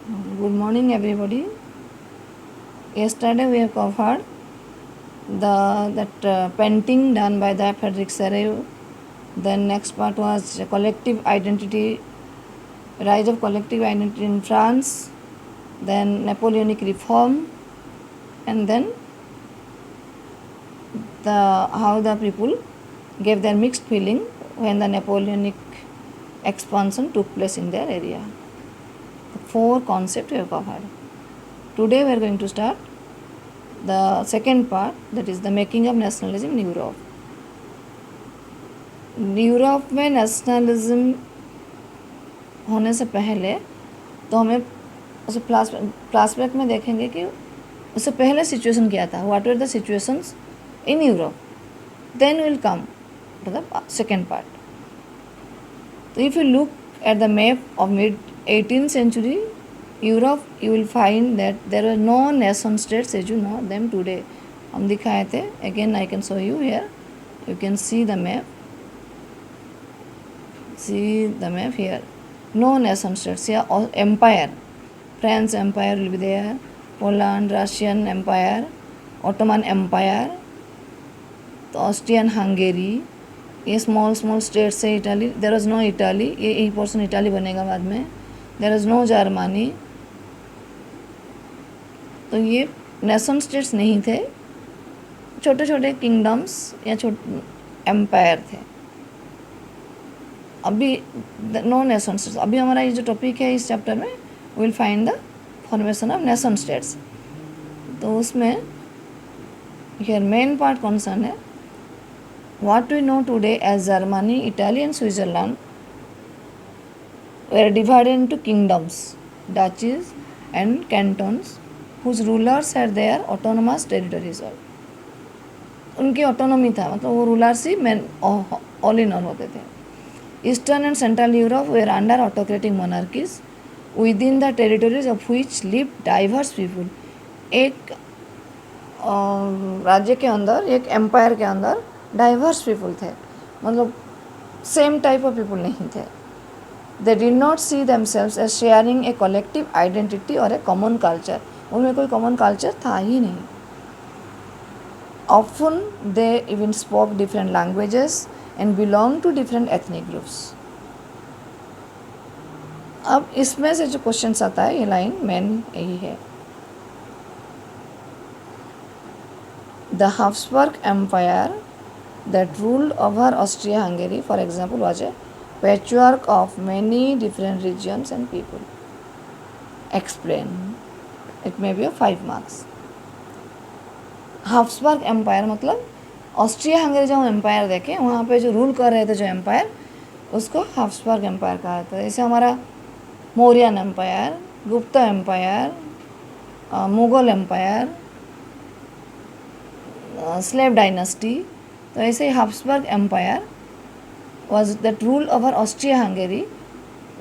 Good morning, everybody. Yesterday we have covered that painting done by the Frederic Serre. Then next part was collective identity, rise of collective identity in France. Then Napoleonic reform, and then how the people gave their mixed feeling when the Napoleonic expansion took place in their area. The 4 concepts we have covered. Today we are going to start the second part, that is the making of nationalism in Europe. Europe में nationalism होने से पहले तो हमें उसे flashback में देखेंगे कि उससे पहले सिचुएशन क्या था, what were the situations in Europe, then will come to the second part. तो if you look at the map of mid 18th century Europe, you will find that there were no nation states as you know them today. हम दिखाए थे, again I can show you here. You can see the map. See the map here. No nation states. Here empire. French empire will be there. Poland, Russian empire, Ottoman empire, तो Austrian Hungary. ये small states है. Italy. There was no Italy. ये portion Italy बनेगा बाद में. There was no Germany. तो ये nation states नहीं थे, छोटे छोटे किंगडम्स या छोटे एम्पायर थे. अभी नो नेशन स्टेट्स. अभी हमारा ये जो टॉपिक है इस चैप्टर में, will find the formation of nation states. तो उसमें हियर मेन पार्ट कंसर्न है what we know today as Germany, Italy and Switzerland were divided into kingdoms, duchies and cantons, whose rulers had their autonomous territories. उनकी autonomy था, मतलब वो rulers ही main all in all होते थे. Eastern and central Europe were under autocratic monarchies within the territories of which live diverse people. एक राज्य के अंदर, एक एम्पायर के अंदर डाइवर्स पीपुल थे, मतलब सेम टाइप ऑफ पीपुल नहीं थे. They did not see themselves as sharing a collective identity or a common culture. उनमें कोई common culture था ही नहीं. Often they even spoke different languages and belonged to different ethnic groups. अब इसमें से जो क्वेश्चन आता है, ये लाइन मेन यही है. The Habsburg Empire that ruled over Austria-Hungary, for example, was a patchwork of many different regions and people. Explain. It may be 5 marks. हाब्सबर्ग empire मतलब ऑस्ट्रिया हंगरी जो एम्पायर देखें, वहाँ पे जो रूल कर रहे थे जो एम्पायर, उसको हाब्सबर्ग एम्पायर कहा जाता है. जैसे हमारा Mauryan empire, Gupta empire, Mughal empire, slave dynasty. तो ऐसे ही Habsburg empire was that rule over Austria-Hungary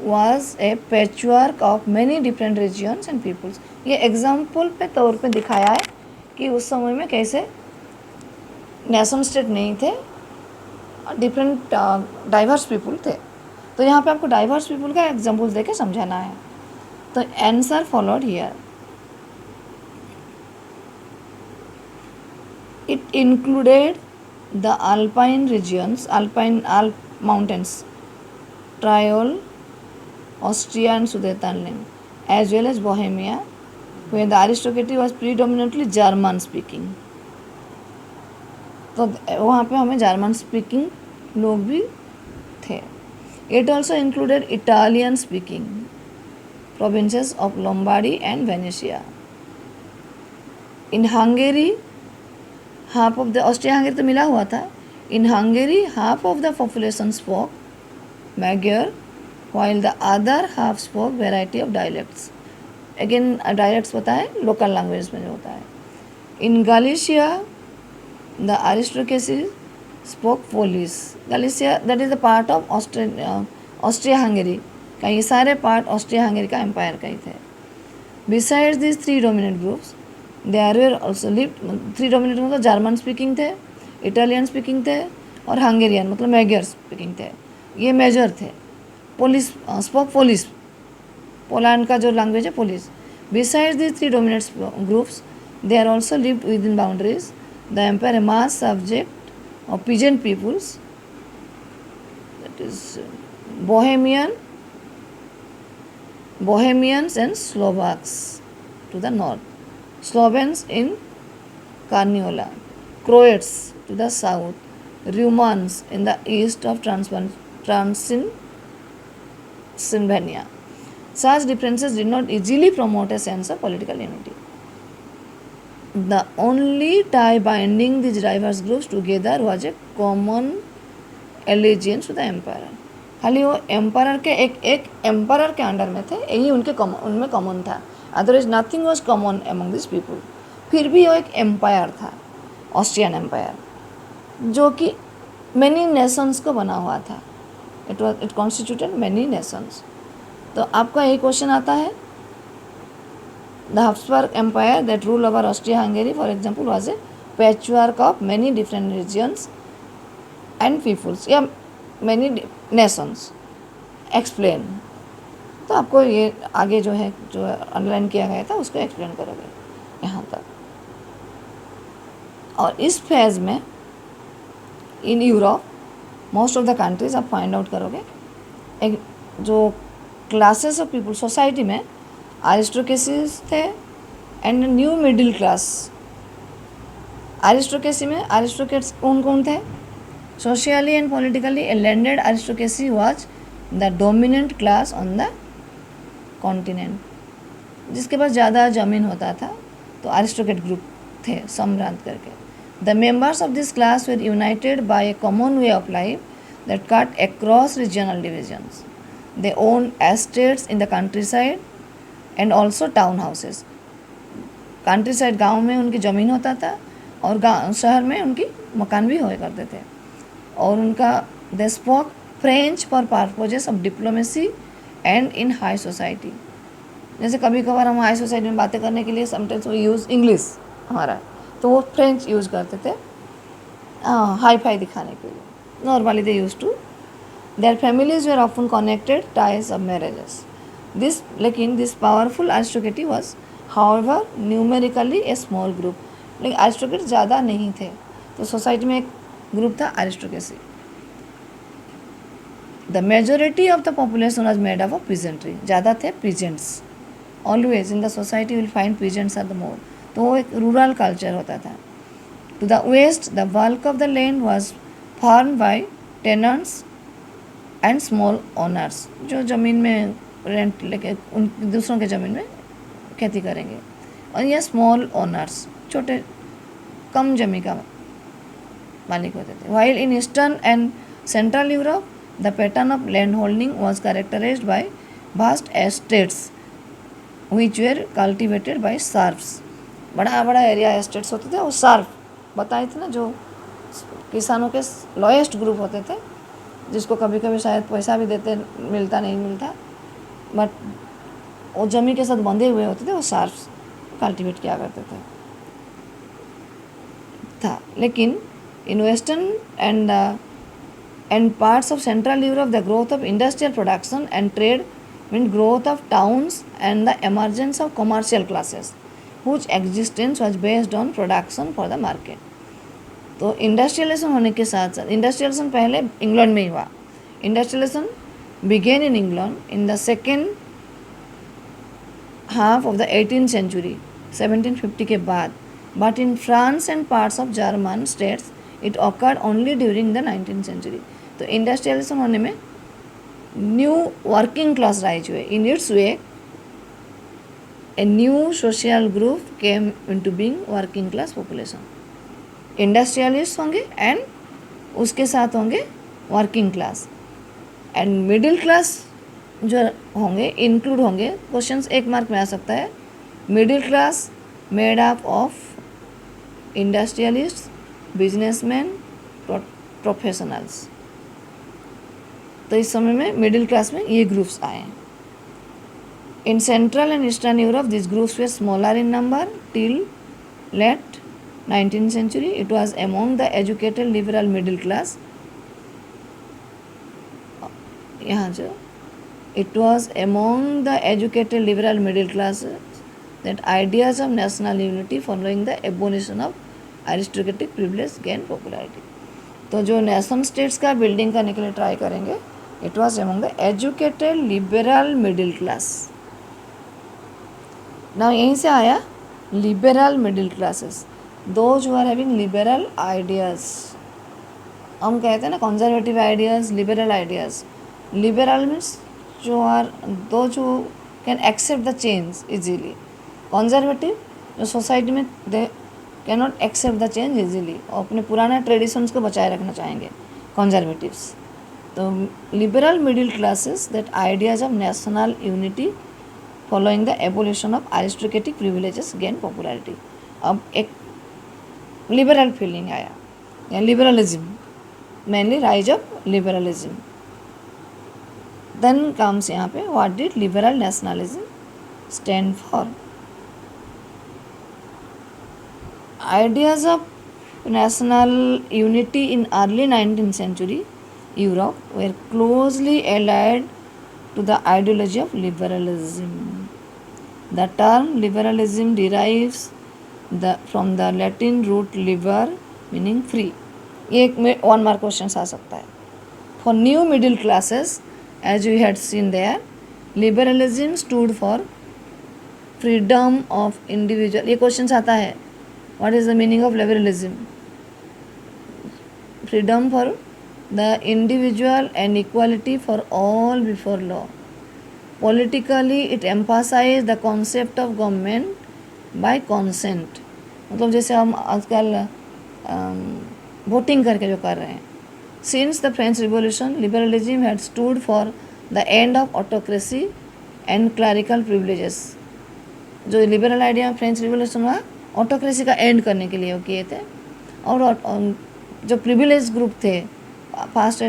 was a patchwork of many different regions and peoples. ये एग्जाम्पल पे तौर पे दिखाया है कि उस समय में कैसे नेशन स्टेट नहीं थे, डिफरेंट डाइवर्स पीपुल थे. तो यहाँ पे आपको डाइवर्स पीपुल का एग्जाम्पल देके समझाना है. तो answer followed here. It included the Alpine regions, Alp mountains, Tyrol, Austria and Sudetenland, as well as Bohemia, where the aristocracy was predominantly German speaking. तो वहाँ पे हमें जर्मन स्पीकिंग लोग भी थे. It also included Italian speaking provinces of Lombardy and Venetia. In Hungary, half of the Austria-Hungary तो मिला हुआ था. In Hungary, half of the population spoke Magyar, while the other half spoke variety of dialects. Again, dialects पता है, local languages में जो होता है. In Galicia, the aristocracy spoke Polish. Galicia, that is the part of Austria-Hungary. का ये सारे part Austria-Hungary का एम्पायर का ही थे. Besides these 3 dominant groups, there were also lived 3 dominant मतलब जर्मन स्पीकिंग थे, इटालियन स्पीकिंग थे और हंगेरियन मतलब मैगर स्पीकिंग थे. ये मेजर थे. पोलिश स्पोक पोलिश पोलैंड का जो लैंग्वेज है Polish. Besides these three dominant groups, they are also lived within boundaries. The empire a mass subject of peasant peoples, that is Bohemians and Slovaks to the north, Slovens in Carniola, Croats to the south, Rumans in the east of Transylvania. Such differences did not easily promote a sense of political unity. The only tie binding these diverse groups together was a common allegiance to the emperor. खाली वो empire के एक empire के under में थे, यही उनमें common था. Otherwise nothing was common among this people. फिर भी वो एक एम्पायर था, ऑस्ट्रियन एम्पायर, जो कि मैनी नेशंस को बना हुआ था. It constituted many nations. तो आपका यही क्वेश्चन आता है. The Habsburg empire that rule over Austria Hungary for example was a patchwork of many different regions and peoples या मैनी नेशंस. एक्सप्लेन. तो आपको ये आगे जो है जो अंडरलाइन किया गया था उसको एक्सप्लेन करोगे यहाँ तक. और इस फेज में in Europe most of the countries आप फाइंड आउट करोगे एक जो क्लासेस ऑफ पीपल सोसाइटी में अरिस्टोक्रेसीज थे and new middle class. Aristocracy में अरिस्टोक्रेट्स कौन कौन थे? Socially and politically A landed aristocracy was the dominant class on the continent. जिसके पास ज़्यादा ज़मीन होता था तो अरिस्टोक्रेट ग्रुप थे सम्रांत करके. The members of this class were united by a common way of life that cut across regional divisions. They owned estates in the countryside and also town houses. Countryside गांव में उनकी ज़मीन होता था और शहर में उनकी मकान भी हुआ करते थे. और उनका they spoke French for purposes of diplomacy and in high society. जैसे कभी कभार हम हाई सोसाइटी में बातें करने के लिए समटाइम्स वो यूज़ इंग्लिश हमारा, तो वो फ्रेंच यूज़ करते थे हाई फाई दिखाने के लिए. Normally they use to. Their families were often connected ties of marriages. लेकिन this powerful aristocracy was, however, numerically a small group. लेकिन अरिस्टोक्रेट ज़्यादा नहीं थे, तो सोसाइटी में एक ग्रुप था aristocracy. The majority of the population was made up of peasantry. ज़्यादा थे peasants. Always in the society you will find peasants are the more. तो वो एक रूरल कल्चर होता था. To the west, the bulk of the land was farmed by tenants and small owners, जो ज़मीन में रेंट लेके उन दूसरों के ज़मीन में खेती करेंगे. और यह स्मॉल ओनर्स छोटे कम ज़मीन का मालिक होते थे. While in eastern and central Europe the pattern of land holding was characterised by vast estates which were cultivated by serfs. बड़ा बड़ा एरिया एस्टेट्स होते थे. और सर्फ बताए थे ना, जो किसानों के लोएस्ट ग्रुप होते थे, जिसको कभी कभी शायद पैसा भी देते मिलता नहीं मिलता, बट वो जमीन के साथ बंधे हुए होते थे, वो सार्फ्स कल्टीवेट किया करते थे था. लेकिन in western and parts of central Europe the growth of industrial production and trade mean growth of towns and the emergence of commercial classes whose existence was based on production for the market. तो industrialisation होने के साथ साथ, industrialisation पहले England में ही हुआ. Industrialisation begin in England in the second half of the 18th century 1750 के बाद. But in France and parts of German states it occurred only during the 19th century. तो इंडस्ट्रियलाइजेशन होने में न्यू वर्किंग क्लास राइज हुए. In its way a new social group came into being working class population. Industrialist होंगे and उसके साथ होंगे working class and middle class जो होंगे इंक्लूड होंगे. क्वेश्चंस 1 मार्क में आ सकता है. Middle class made up of industrialist, businessman, professionals. तो इस समय में मिडिल क्लास में ये ग्रुप्स आए हैं. In central and eastern Europe this groups were smaller in number till late 19th century. It was among the educated liberal middle class. यहाँ जो It was among the educated liberal middle classes that ideas of national unity following the abolition of aristocratic privilege gained popularity. तो जो nation states का building करने के लिए try करेंगे, it was among the educated liberal middle class. ना यहीं से आया liberal middle classes, those who are having liberal ideas. हम कहते हैं ना conservative ideas, liberal ideas. Liberal means जो are those who can accept the change easily. Conservative जो सोसाइटी में they can not accept the change easily और अपने पुराने ट्रेडिशंस को बचाए रखना चाहेंगे, कंजर्वेटिव्स. तो liberal middle classes that ideas of national unity following the abolition of aristocratic privileges gain popularity. अब एक लिबरल फीलिंग आया या liberalism, mainly rise of liberalism. Then comes यहाँ पे what did liberal nationalism stand for. Ideas of national unity in early 19th century Europe were closely allied to the ideology of liberalism. The term liberalism derives from the Latin root liber meaning free. एक में one mark questions आ सकता है. For new middle classes, as we had seen there, liberalism stood for freedom of individual. ये questions आता है. What is the meaning of liberalism? Freedom for the individual and equality for all before law. Politically, it emphasizes the concept of government by consent. मतलब जैसे हम आजकल voting करके जो कर रहे हैं. Since the French Revolution, liberalism had stood for the end of autocracy and clerical privileges. जो लिबरल आइडिया फ्रेंच रिवोल्यूशन हुआ, ऑटोक्रेसी का एंड करने के लिए वो किए थे. और जो प्रिविलेज ग्रुप थे, first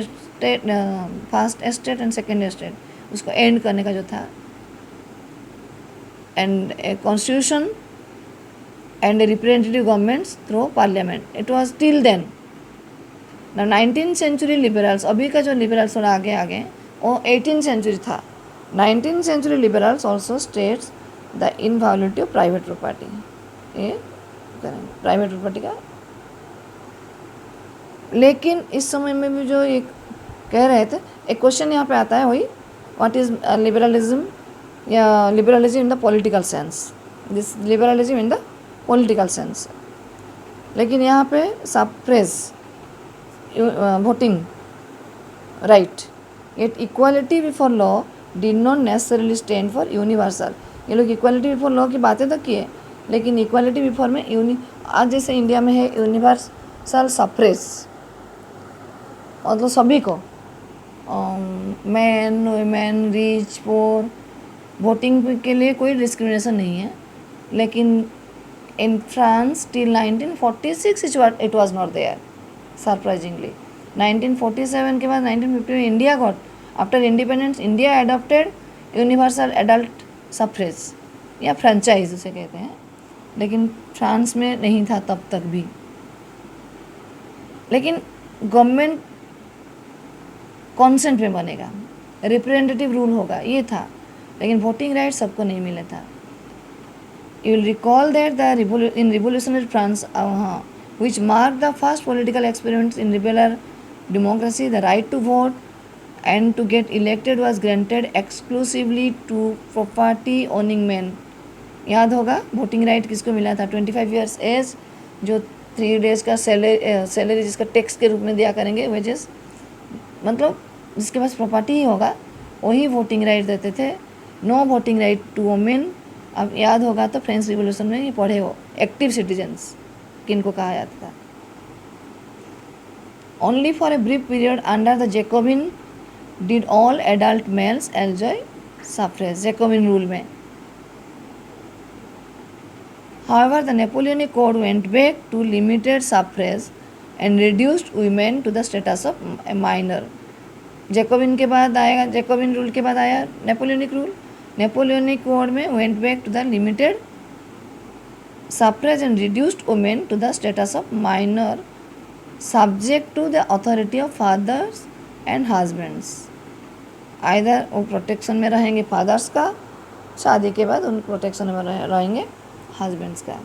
estate and second estate, उसको एंड करने का जो था. And a constitution and a representative governments through parliament. It was till then. ना 19th सेंचुरी लिबरल्स, अभी का जो लिबरल्स थोड़ा आगे आगे, वो 18th सेंचुरी था. 19th century liberals also states the inviolability of private property. ये करेंगे प्राइवेट प्रॉपर्टी का. लेकिन इस समय में भी जो एक कह रहे थे, एक क्वेश्चन यहाँ पे आता है वही, व्हाट इज लिबरलिज्म या liberalism in the political sense. This liberalism in the political sense. लेकिन यहाँ पे suffrage voting right, it equality before law did not necessarily stand for universal. ये लोग इक्वालिटी बिफोर लॉ की बातें तो किए, लेकिन इक्वालिटी बिफोर में आज जैसे इंडिया में है यूनिवर्सल सफ्रेज, मतलब सभी को, man women rich poor, voting के लिए कोई डिस्क्रिमिनेशन नहीं है. लेकिन in France till 1946 it was not there, surprisingly. 1947 के बाद 1950 में India got, after independence India adopted universal adult suffrage या फ्रेंचाइज उसे कहते हैं. लेकिन फ्रांस में नहीं था तब तक भी. लेकिन गवर्नमेंट कॉन्सेंट में बनेगा, रिप्रेजेंटेटिव रूल होगा, ये था. लेकिन वोटिंग राइट सबको नहीं मिला था. You will recall that the in revolutionary France, which marked the first political experiments in liberal democracy, the right to vote and to get elected was granted exclusively to property owning men. याद होगा voting right किसको मिला था? 25 years as, जो 3 days का salary जिसका tax के रूप में दिया करेंगे, वेजेस, मतलब जिसके पास प्रॉपर्टी ही होगा वही वोटिंग राइट देते थे. No voting right to women. अब याद होगा तो फ्रेंच रिवोल्यूशन में ये पढ़े हो, एक्टिव सिटीजन्स किनको कहा जाता था. Only for a brief period under the Jacobin did all adult males enjoy suffrage, Jacobin rule में. However, the Napoleonic Code went back to limited suffrage and reduced women to the status of a minor. Jacobian के बाद आएगा, Jacobian rule के बाद आया Napoleonic rule. Napoleonic code में went back to the limited suffrage and reduced women to the status of minor, subject to the authority of fathers and husbands. Either वो protection में रहेंगे फादर्स का, शादी के बाद उन प्रोटेक्शन में रहेंगे हस्बैंड्स का,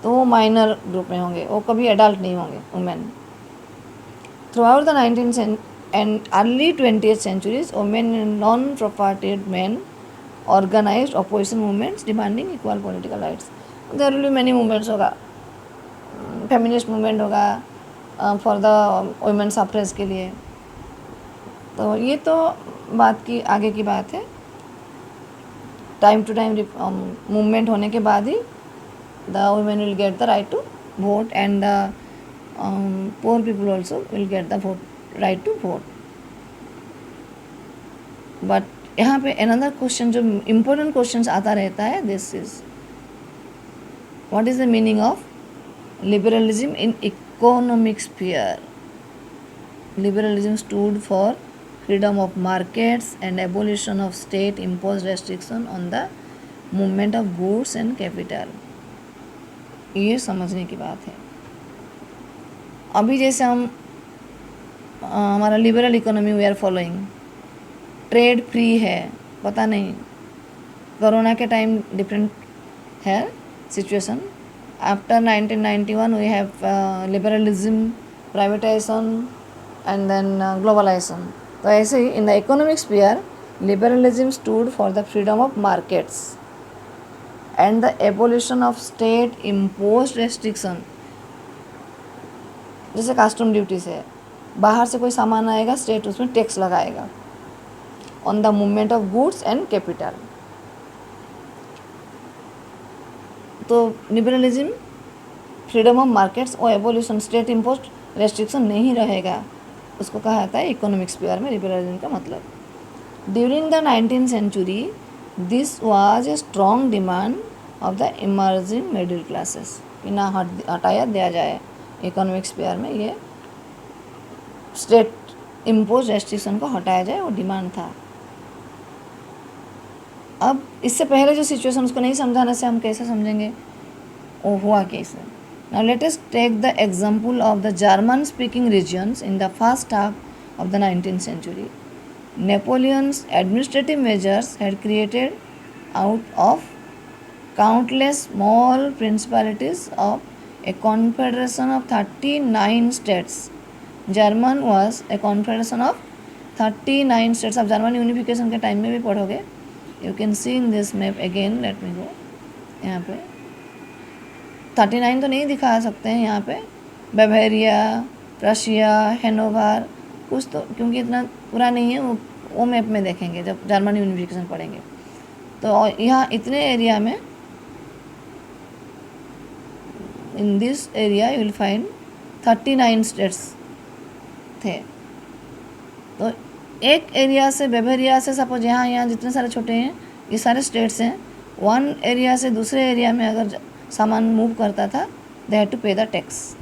तो वो माइनर ग्रुप में होंगे, वो कभी एडल्ट नहीं होंगे women. Through out the 19th and early 20th centuries, women and non-propertied men organized opposition movements demanding equal political rights. There will be many movements होगा, फेमिनिस्ट मूवमेंट होगा फॉर द वुमेन सफ्रेज के लिए। तो ये तो बात की आगे की बात है, टाइम टू टाइम मूवमेंट होने के बाद ही the women will get the right to vote and the poor people also will get the vote right to vote. But यहाँ पे अनदर क्वेश्चन जो इम्पोर्टेंट क्वेश्चन आता रहता है, this is what is the meaning of liberalism in economic sphere. Liberalism stood for freedom of markets and abolition of state imposed restriction on the movement of goods and capital. ये समझने की बात है। अभी जैसे हम हमारा liberal economy we are following, trade free है, पता नहीं कोरोना के टाइम डिफरेंट है situation. After 1991 we have liberalism, privatization and then globalization. तो ऐसे ही in the economic sphere liberalism stood for the freedom of markets and the abolition of state imposed restriction. जैसे custom duties है, बाहर से कोई सामान आएगा स्टेट उसमें टैक्स लगाएगा on the movement of goods and capital. तो लिबरलिज्म, फ्रीडम ऑफ मार्केट्स और एवोल्यूशन, स्टेट इम्पोज्ड रेस्ट्रिक्शन नहीं रहेगा, उसको कहा जाता है इकोनॉमिक स्फीयर में लिबरलिज्म का मतलब। During the 19th century this was a strong demand of the emerging middle classes कि ना हटाया दिया जाए इकोनॉमिक स्फीयर में, ये स्टेट इम्पोज रेस्ट्रिक्शन को हटाया जाए, वो डिमांड था। अब इससे पहले जो सिचुएशन उसको नहीं समझाने से हम कैसे समझेंगे वो हुआ कैसे। Now let us take the example of the German speaking regions in the first half of the 19th century. Napoleon's administrative measures had created out of countless small principalities of a confederation of 39 states. German was a confederation of 39 states. अब German unification के time में भी पढ़ोगे, you can see in this map again, let me go. यहाँ पे 39 तो नहीं दिखा सकते हैं, यहाँ पे बावेरिया, प्रशिया, हैनोवर कुछ तो, क्योंकि इतना पूरा नहीं है, वो मैप में देखेंगे जब जर्मन यूनिफिकेशन पढ़ेंगे। तो यहाँ इतने एरिया में, in this area you will find 39 states थे। तो एक एरिया से, बावेरिया से सपोज यहाँ जितने सारे छोटे हैं ये सारे स्टेट्स हैं, वन एरिया से दूसरे एरिया में अगर सामान मूव करता था दे हैड टू पे द टैक्स।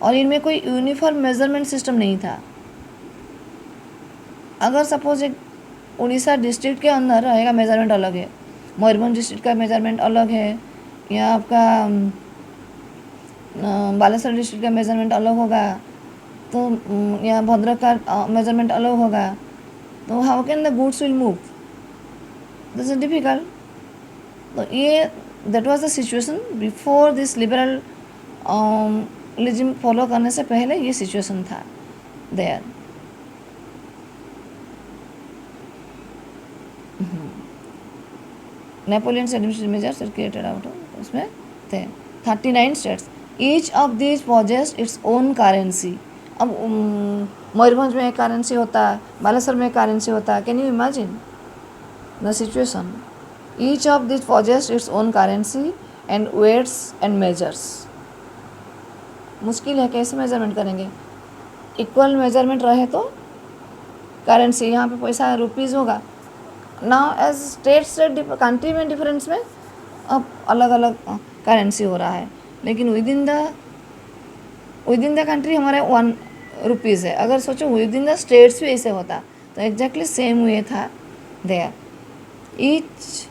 और इनमें कोई यूनिफॉर्म मेजरमेंट सिस्टम नहीं था। अगर सपोज एक उड़ीसा डिस्ट्रिक्ट के अंदर रहेगा मेजरमेंट अलग है, मयूरभंज डिस्ट्रिक्ट का मेजरमेंट अलग है, या आपका बालेश्वर डिस्ट्रिक्ट का मेजरमेंट अलग होगा, तो या भद्रक का मेजरमेंट अलग होगा, तो how can the goods will move, this is difficult. तो ये that was the situation before this liberalism follow करने से पहले ये सिचुएशन था there. Napoleon's administrative measures created out of, उसमें थे 39 states, each of this possess its own currency. अब मयूरभंज में एक करेंसी होता है, बालेश्वर में एक करेंसी होता है, can you imagine the situation. Each of this possess its own currency and weights and measures. मुश्किल है, कैसे मेजरमेंट करेंगे। इक्वल मेजरमेंट रहे तो करेंसी, यहाँ पे पैसा रुपीज़ होगा ना, एज स्टेट कंट्री में डिफरेंस में अब अलग अलग करेंसी हो रहा है, लेकिन विद इन द कंट्री हमारे 1 रुपीज़ है। अगर सोचो विद इन द स्टेट्स भी ऐसे होता तो एग्जैक्टली सेम वे था there. Each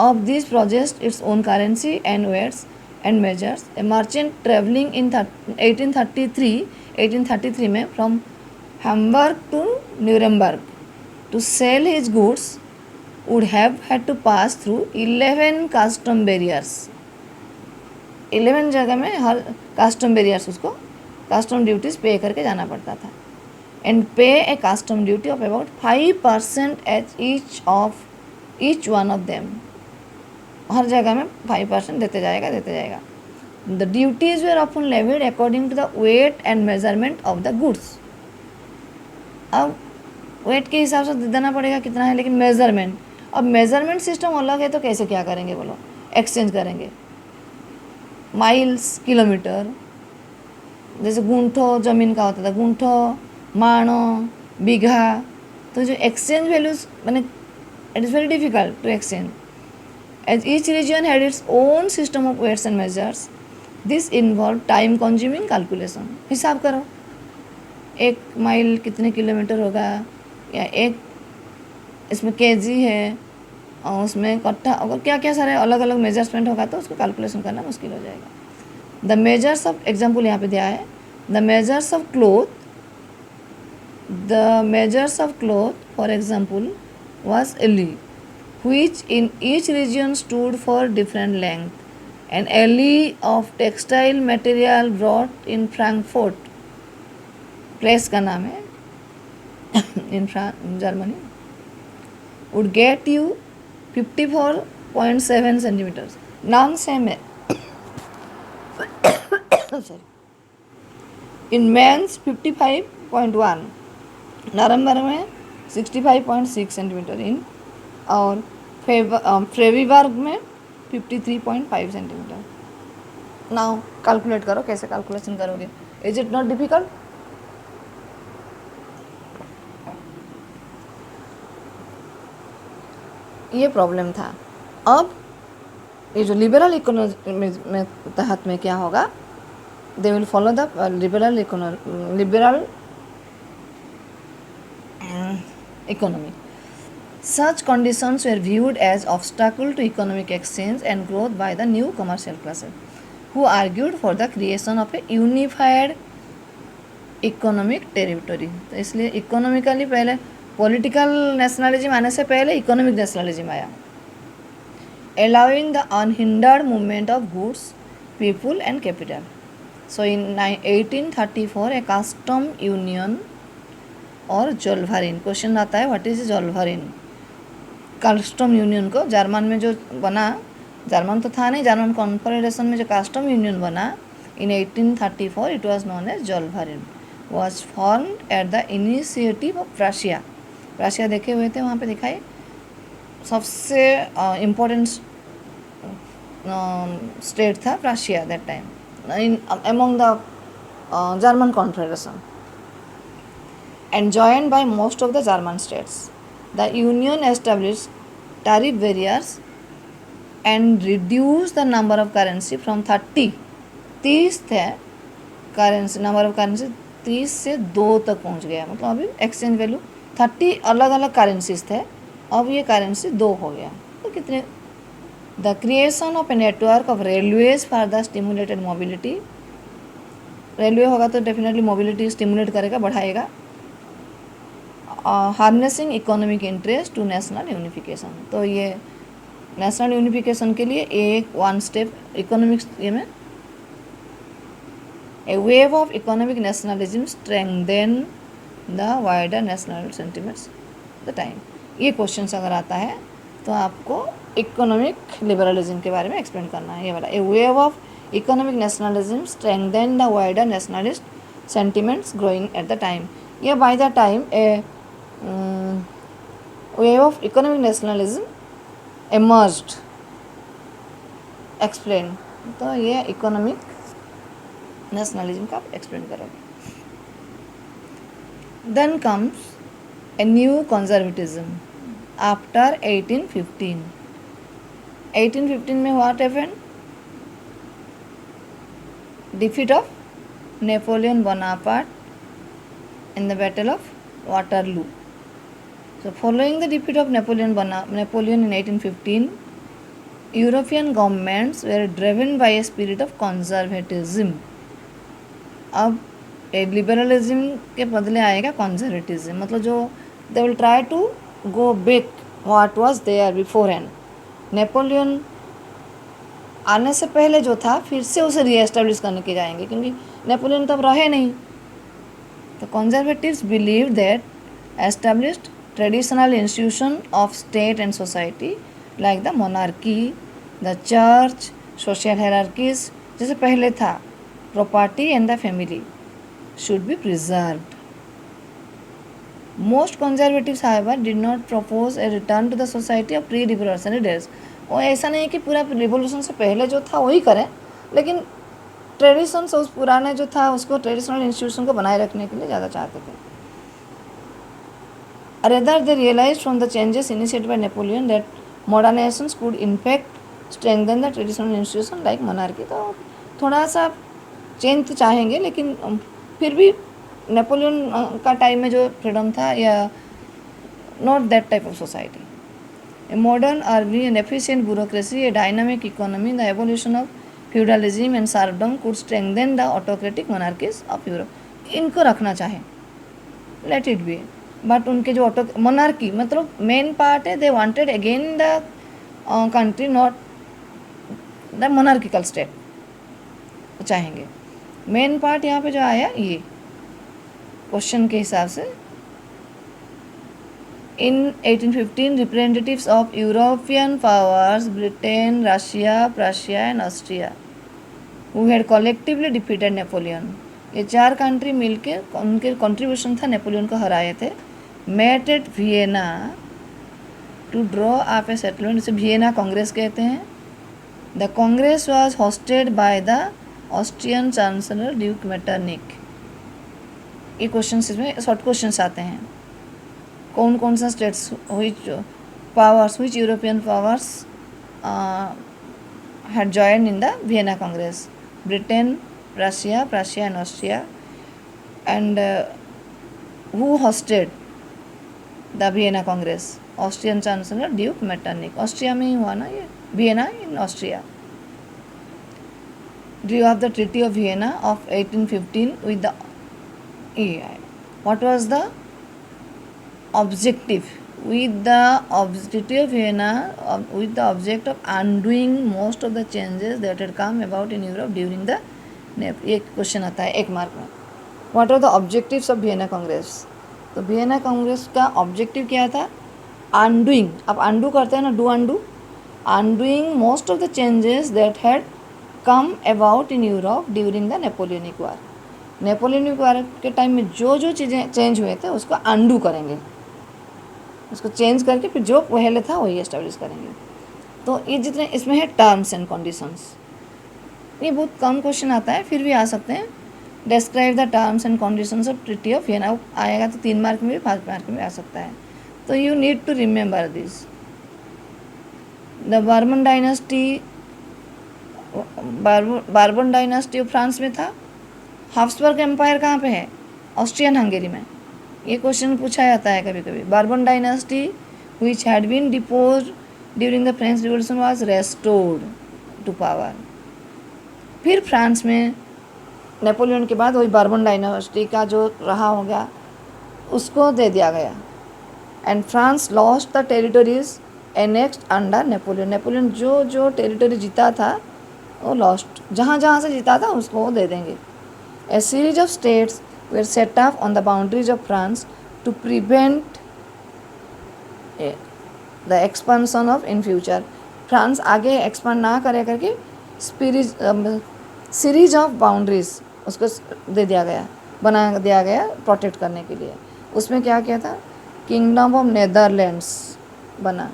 of this project its own currency and weights and measures. A merchant travelling in 1833 में from Hamburg to Nuremberg to sell his goods would have had to pass through 11 custom barriers. 11 जगह में हर custom barriers उसको custom duties pay करके जाना पड़ता था, and pay a custom duty of about 5% at each one of them. हर जगह में 5% देते जाएगा. The duties were often levied according to the weight and measurement of the goods. अब वेट के हिसाब से देना पड़ेगा कितना है, लेकिन मेजरमेंट, अब मेजरमेंट सिस्टम अलग है तो कैसे क्या करेंगे बोलो, एक्सचेंज करेंगे. माइल्स, किलोमीटर, जैसे गुंठो जमीन का होता था, गुंठो, माणो, बीघा, तो जो एक्सचेंज वैल्यूज मैंने it is very difficult to exchange. As each region had its own system of weights and measures, this involve time consuming calculation. हिसाब करो 1 माइल कितने किलोमीटर होगा, या एक इसमें केजी है और उसमें कट्ठा, अगर क्या क्या सारे अलग अलग मेजरमेंट होगा तो उसको कैलकुलेशन करना मुश्किल हो जाएगा. द मेजर्स ऑफ, एग्जाम्पल यहाँ पे दिया है, the measures of cloth for example was elli, which in each region stood for different length. An elli of textile material brought in Frankfurt, place का नाम है in Germany, would get you 54.7 centimeters. नाम same है. In men's 55.1, नरमबर में 65.6 centimetre इन, और फ्रेवीबर्ग में 53.5 centimetre. Now calculate करो, कैसे कैलकुलेशन करोगे, इज इट नॉट डिफिकल्ट. ये प्रॉब्लम था. अब ये जो लिबरल इकोनॉमी में तहत में क्या होगा, they will follow the liberal economy. Such conditions were viewed as obstacle to economic exchange and growth by the new commercial classes, who argued for the creation of a unified economic territory. तो इसलिए economically पहले political nationalism आने से पहले economic nationalism आया, allowing the unhindered movement of goods, people and capital. So in 1834 a custom union और जोल्वरिन, question आता है व्हाट इज जोल्वरिन. कस्टम यूनियन को जर्मन में जो बना, जर्मन तो था नहीं, जर्मन कॉन्फेडरेशन में जो कस्टम यूनियन बना in 1834, it was known as Zollverein, was formed at the initiative of Russia. Russia देखे हुए थे वहाँ पे दिखाई, सबसे इम्पोर्टेंट स्टेट था Russia that time in among the German confederation, and joined by most of the German states. The union established tariff barriers and reduced the number of currency from 30 थे currency, number of currency 30 से 2 तक पहुंच गया. मतलब अभी exchange value 30 अलग अलग currencies थे, अब ये करेंसी 2 हो गया. तो कितने. The creation of a network of railways for the stimulated mobility. Railway होगा तो डेफिनेटली मोबिलिटी स्टिमुलेट करेगा, बढ़ाएगा. Harnessing economic interest to national unification. तो ये नेशनल यूनिफिकेशन के लिए एक 1 स्टेप इकोनॉमिक्स ये में a wave of economic nationalism strengthen the wider national sentiments the time. ये क्वेश्चन अगर आता है तो आपको इकोनॉमिक लिबरलिज्म के बारे में एक्सप्लेन करना है. ये वाला a wave of economic nationalism strengthen the wider nationalist sentiments growing at the time. ये by the time a wave of economic nationalism emerged, explain. तो ये इकोनॉमिक नेशनलिज्म का एक्सप्लेन करोगे. Then comes a new conservatism after 1815. 1815 में what happened, defeat of Napoleon Bonaparte in the Battle of Waterloo. So following the defeat of Napoleon in 1815, European governments were driven by a spirit of conservatism. अब liberalism के बदले आएगा conservatism, मतलब जो they will try to go back what was there beforehand. Napoleon आने से पहले जो था फिर से उसे रीएस्टेब्लिश करने के जाएंगे, क्योंकि नेपोलियन तब रहे नहीं. The conservatives believed that established traditional institutions of state and society like the monarchy, the church, social hierarchies जैसे पहले था, property and the family should be preserved. Most conservatives, however, did not propose a return to the society of pre-revolutionary days. वो ऐसा नहीं कि पूरा revolution से पहले जो था वही करें, लेकिन ट्रेडिशन से उस पुराने जो था उसको ट्रेडिशनल इंस्टीट्यूशन को बनाए रखने के लिए ज़्यादा चाहते थे. Rather, they realized from the changes initiated by Napoleon that modernizations could in fact strengthen the traditional institution like monarchy. तो थोड़ा सा चेंज तो चाहेंगे, लेकिन फिर भी नेपोलियन का टाइम में जो फ्रीडम था, या not that type of society. A modern, orderly and efficient bureaucracy, a dynamic economy, the evolution of feudalism and serfdom could strengthen the autocratic monarchies of Europe. इनको रखना चाहे, let it be. बट उनके जो monarchy मतलब main part है, they wanted again the country not the monarchical state चाहेंगे. Main part यहाँ पे जो आया ये क्वेश्चन के हिसाब से, in 1815 representatives of European powers Britain, Russia, Prussia and Austria who had collectively defeated Napoleon, ये चार कंट्री मिलके उनके कंट्रीब्यूशन था नेपोलियन को हराए थे, met at Vienna to draw up a settlement, इसे वियना कांग्रेस कहते हैं. The Congress was hosted by the Austrian Chancellor Duke Metternich. ये क्वेश्चन इसमें शॉर्ट क्वेश्चंस आते हैं. कौन कौन सा states which European powers had joined in the Vienna Congress? Britain, Russia, Prussia and Austria. And who hosted the Vienna Congress? Austrian Chancellor Duke Metternich. Austria में ही हुआ ना ये, Vienna in Austria. Drew up the Treaty of Vienna of 1815 with the EI. What was the objective? With the Treaty of Vienna, with the object of undoing most of the changes that had come about in Europe during the एक question आता है 1 mark में. What are the objectives of Vienna Congress? तो Vienna congress का objective क्या था? Undoing. अब undo करते हैं ना, do undo, undoing most of the changes that had come about in Europe during the Napoleonic war. Napoleonic war के time में जो जो चीज़ें चेंज हुए थे उसको अनडू करेंगे, उसको चेंज करके फिर जो पहले था वही एस्टेब्लिश करेंगे. तो ये जितने इसमें है टर्म्स एंड कंडीशंस, ये बहुत कम क्वेश्चन आता है, फिर भी आ सकते हैं. Describe the terms and conditions of treaty of Vienna आएगा तो 3 मार्क में भी 5 मार्क में आ सकता है. तो you need to remember this. The Bourbon dynasty, Bourbon dynasty France में था. हाब्सबर्ग एम्पायर कहाँ पे है? ऑस्ट्रियन हंगेरी में. ये क्वेश्चन पूछा जाता है कभी कभी. Bourbon dynasty which had been deposed during the French revolution was restored to power. फिर फ्रांस में नेपोलियन के बाद वही बार्बन डायनेस्टी का जो रहा हो गया उसको दे दिया गया. And France lost the territories annexed under Napoleon. Napoleon जो जो टेरिटरी जीता था वो लॉस्ट, जहाँ जहाँ से जीता था उसको वो दे देंगे. A series of states were set up on the boundaries of France to prevent the expansion of in future. France आगे एक्सपांड ना करे करके सीरीज ऑफ बाउंड्रीज उसको दे दिया गया, बना दिया गया प्रोटेक्ट करने के लिए. उसमें क्या किया था? किंगडम ऑफ नेदरलैंड्स बना,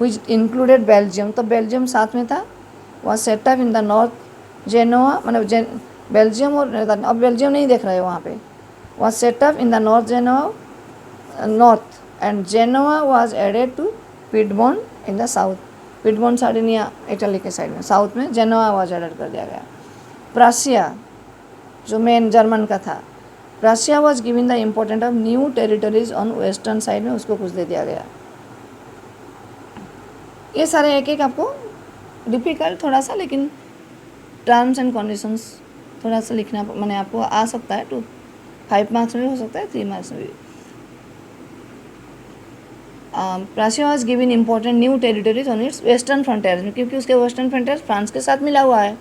विच इंक्लूडेड बेल्जियम. तो बेल्जियम साथ में था. वह setup in the north Genoa, मतलब बेल्जियम और नेदरलैंड, अब बेल्जियम नहीं देख रहे हो वहाँ पे. was set up in the north and Genoa was added to Piedmont in the south. Piedmont Sardinia Italy के साइड में, साउथ में जेनोवा was added कर दिया गया. प्रासिया जो मेन जर्मन का था, प्रासिया was given the important of new territories on western side में, उसको कुछ दे दिया गया. ये सारे एक एक आपको डिफिकल्ट थोड़ा सा, लेकिन टर्म्स एंड कंडीशंस थोड़ा सा लिखना मैंने आपको आ सकता है. 5 मार्क्स में भी हो सकता है, 3 मार्क्स में भी. Prussia was given important new territories on it's western frontier, क्योंकि उसके वेस्टर्न फ्रंटियर फ्रांस के साथ मिला हुआ है.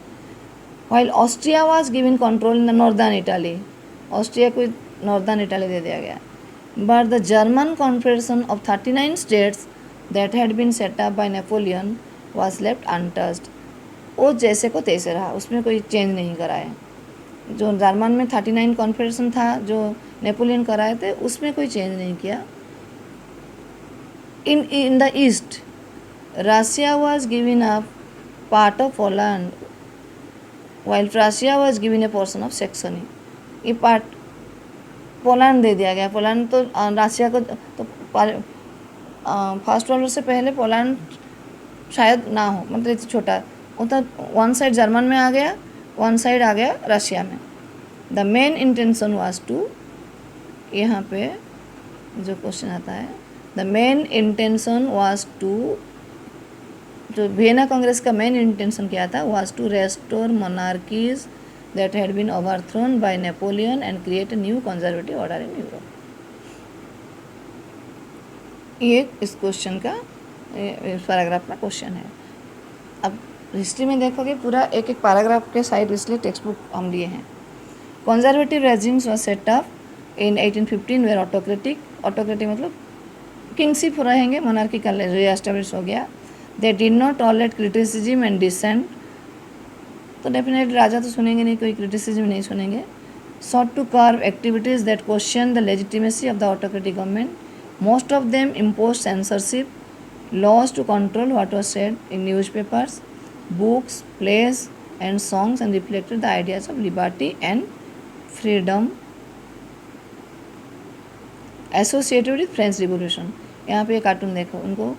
While Austria was given control in the northern Italy, Austria को नॉर्दर्न इटाली दे दिया गया. But the German confederation of 39 states that had been set up by Napoleon was left untouched. वो जैसे को तैसे रहा, उसमें कोई चेंज नहीं कराए. जो जर्मन में 39 कॉन्फेडरेशन था जो नेपोलियन कराए थे, उसमें कोई चेंज नहीं किया. In the east, Russia was given a part of Poland, while Prussia was given a portion of Saxony. ये पार्ट पोलैंड दे दिया गया. पोलैंड तो रशिया को तो फर्स्ट वर्ल्ड वॉर से पहले पोलैंड शायद ना हो, मतलब इतना छोटा वो तो वन साइड जर्मन में आ गया, वन साइड आ गया रशिया में. The main intention was to, यहाँ पे जो क्वेश्चन आता है, the main intention was to, जो वियना कांग्रेस का मेन इंटेंशन क्या था, was to restore monarchies that had been overthrown by Napoleon and create a new conservative order in Europe. ये इस क्वेश्चन का, इस पैराग्राफ में क्वेश्चन है. अब हिस्ट्री में देखोगे पूरा एक एक पैराग्राफ के साइड, इसलिए टेक्स्ट बुक हम लिए हैं. Conservative regimes was set up in 1815 where autocratic मतलब किंगशिप रहेंगे, मोनार्की का रीएस्टेब्लिश हो गया. They did not tolerate criticism and dissent, तो डेफिनेटली राजा तो सुनेंगे नहीं, कोई क्रिटिसिज्म नहीं सुनेंगे. sought to curb activities that question the legitimacy of the autocratic government. Most of them imposed censorship, laws to control what was said in newspapers, books, plays, and songs, and reflected the ideas of liberty and freedom associated with French Revolution. यहाँ पे cartoon देखो, उनको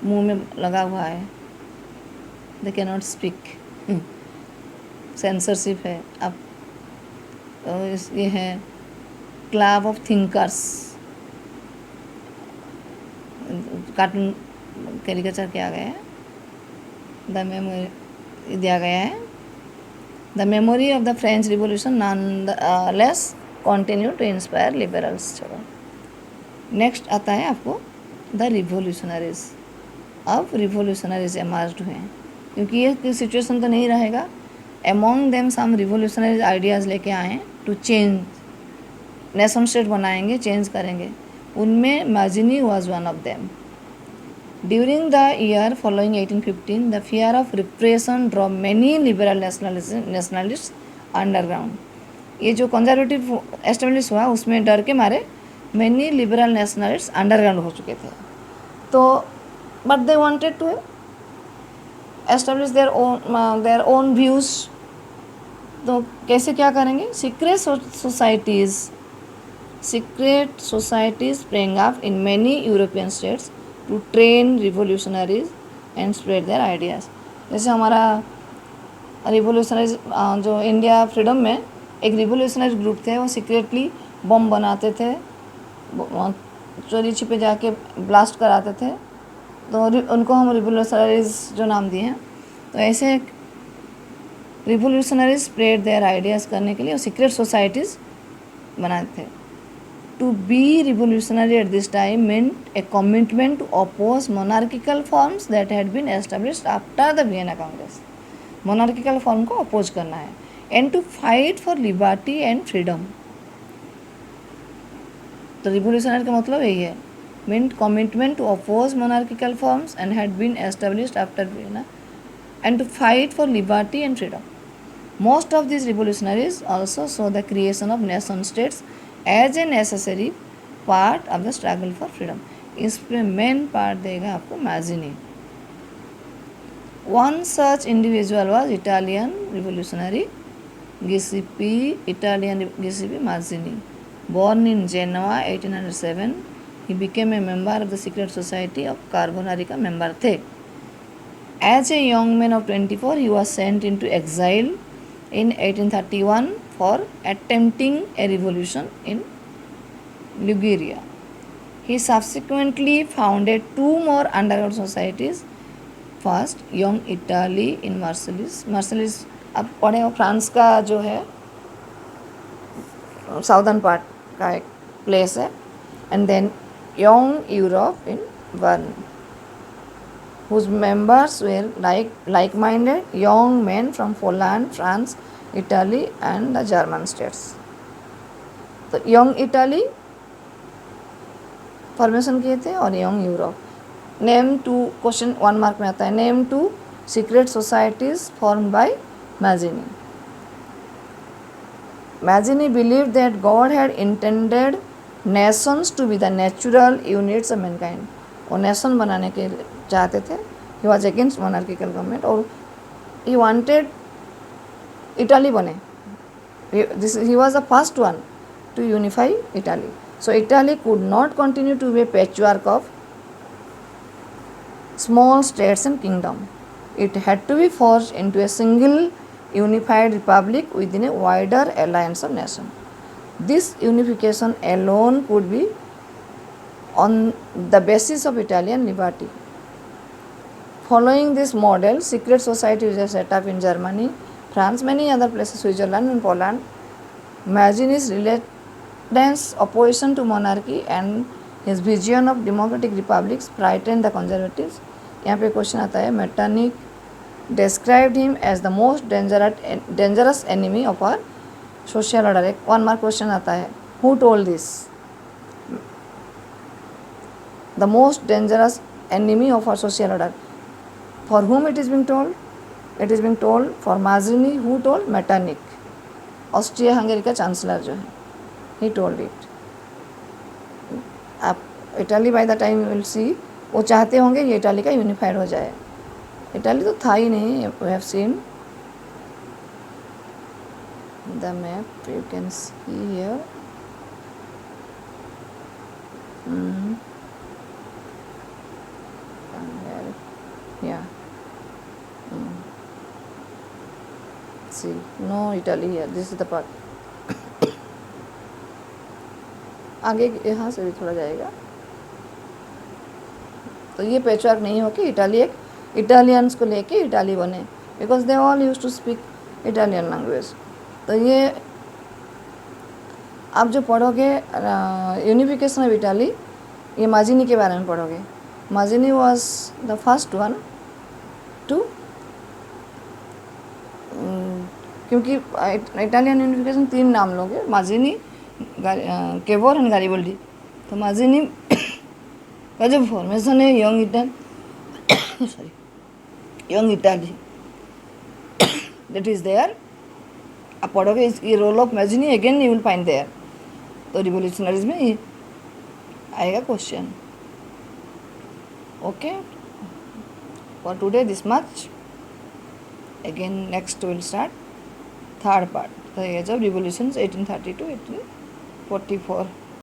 मुंह में लगा हुआ है, दे can not speak, censorship है. अब ये है club of thinkers, cartoon caricature किया गया है. द मेमोरी दिया गया है. The memory of the French revolution नॉनलेस continue to inspire liberals. चलो नेक्स्ट आता है आपको द रिवोल्यूशनरीज. अब रिवोल्यूशनरीज एमर्ज्ड हुए हैं, क्योंकि ये सिचुएशन तो नहीं रहेगा. Among them some revolutionary ideas लेके आए टू चेंज, नेशन स्टेट बनाएंगे, चेंज करेंगे. उनमें माजिनी was one of them. During the year following 1815 the fear of repression draw many liberal nationalist underground. ये जो कंजर्वेटिव एस्टेब्लिश हुआ उसमें डर के मारे मेनी लिबरल नेशनलिस्ट अंडरग्राउंड हो चुके थे. तो but they wanted to establish their own views. तो कैसे क्या करेंगे? Secret societies spring up in many European states to train revolutionaries and spread their ideas. जैसे हमारा रिवोल्यूशनरीज जो इंडिया फ्रीडम में एक रिवोल्यूशनरी ग्रुप थे, वो सीक्रेटली बम बनाते थे, चोरी छिपे जाके ब्लास्ट कराते थे, तो उनको हम रिवोल्यूशनरीज जो नाम दिए हैं. तो ऐसे रिवोल्यूशनरीज स्प्रेड देयर आइडियाज़ करने के लिए सीक्रेट सोसाइटीज़ बनाए थे. To be revolutionary at this time meant a commitment to oppose monarchical forms that had been established after the Vienna Congress. Monarchical form को अपोज करना है. And to fight for liberty and freedom. तो revolutionary का मतलब यही है, meant commitment to oppose monarchical forms and had been established after Vienna, and to fight for liberty and freedom. Most of these revolutionaries also saw the creation of nation states as a necessary part of the struggle for freedom. इसमें main part देगा आपको Mazzini. One such individual was Italian revolutionary Giuseppe Mazzini. Born in Genoa 1807, he became a member of the secret society of Carbonari का member थे. As a young man of 24, he was sent into exile in 1831 for attempting a revolution in Liguria. He subsequently founded two more underground societies. First, Young Italy in Marseilles. अब पढ़े हो, France का जो है southern part का एक place है. And then young Europe in one, whose members were like-minded young men from Poland, France, Italy, and the German states. तो यंग इटाली फॉर्मेशन किए थे और young Europe. Name two, question 1 mark में आता है, name two secret societies form by Mazzini. Mazzini believed that God had intended nations to be the natural units of mankind. वो nation बनाने के चाहते थे. He was against monarchical government और he wanted Italy बने. He was the first one to unify Italy. So Italy could not continue to be a patchwork of small states and kingdom. It had to be forged into a single unified republic within a wider alliance of nations. This unification alone could be on the basis of Italian liberty. Following this model, secret societies were set up in Germany, France, many other places, Switzerland and Poland. Mazzini's relentless opposition to monarchy and his vision of democratic republics frightened the conservatives. यहाँ पे question आता है, Metternich described him as the most dangerous enemy of our social order. एक 1 mark question आता है, who told this? The most dangerous enemy of our social order. For whom it is being told? It is being told for Mazzini. Who told? Metternich, Austria Hungary का chancellor जो है, he told it. आप Italy bye the time will see, वो चाहते होंगे ये Italy का unified हो जाए. इटाली तो था ही नहीं. We have seen the map, you can see here. Yeah. See, no Italy here. This is the part. आगे यहाँ से भी थोड़ा जाएगा. तो ये पैचवर्क नहीं हो कि इटाली एक इटालियंस को लेके इटाली बने, because they all use to speak Italian language. तो ये आप जो पढ़ोगे यूनिफिकेशन ऑफ इटाली, ये माजिनी के बारे में पढ़ोगे. Mazzini was the first one to, क्योंकि इटालियन यूनिफिकेशन 3 नाम लोगे, माजिनी, केवोर एंड गारिबल्डी. तो माजिनी का जो फॉर्मेशन है young Italy that is there. आप पढ़ोगे ये role of Mazzini, again you will find there. तो रिवोल्यूशनरीज में ये आएगा question. Okay, for today this much. Again next will start third part, the age of revolutions 1830 to 1844.